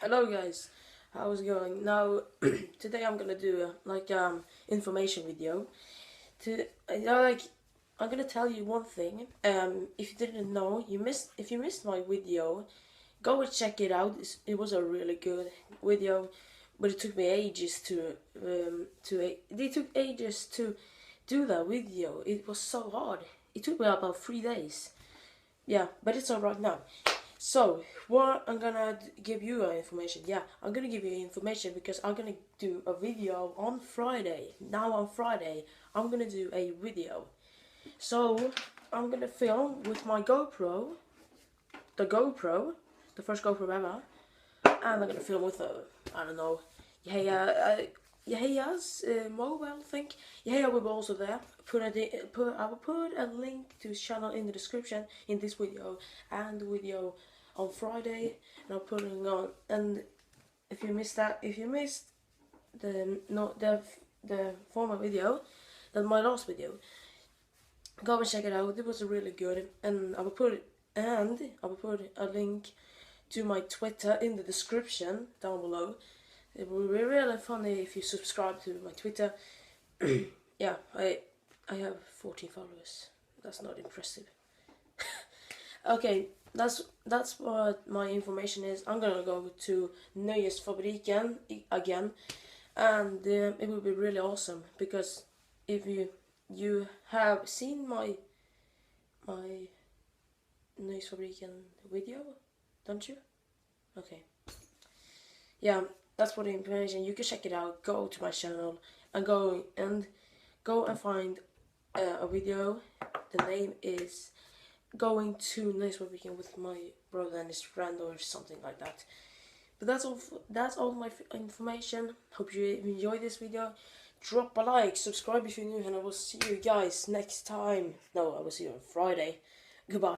Hello guys, how's it going? Now today I'm gonna do information video. To I'm gonna tell you one thing. If you didn't know, if you missed my video, go and check it out. It was a really good video, but it took me ages it took ages to do that video. It was so hard. It took me about 3 days. Yeah, but it's alright now. So, what I'm gonna give you information. Yeah, I'm gonna give you information because I'm gonna do a video on Friday. Now on Friday, I'm gonna do a video. So, I'm gonna film with my GoPro, the first GoPro ever, and I'm gonna film with I don't know, Yahaya's mobile, I think. Yahaya will be also there. I will put a link to his channel in the description in this video and the video on Friday, and I'm putting on. And if you missed the former video, then my last video, go and check it out. It was really good, and I will put a link to my Twitter in the description down below. It will be really funny if you subscribe to my Twitter. Yeah, I have 14 followers. That's not impressive. Okay, that's what my information is. I'm gonna go to Nöjesfabriken again, and it will be really awesome because if you have seen my Nöjesfabriken video, don't you? Okay. Yeah, that's for the information. You can check it out. Go to my channel and go and find a video. The name is Going to Nöjesfabriken with my brother and his friend or something like that. But that's all my information. Hope you enjoy this video. Drop a like, subscribe if you're new, and I will see you guys next time. No, I will see you on Friday. Goodbye.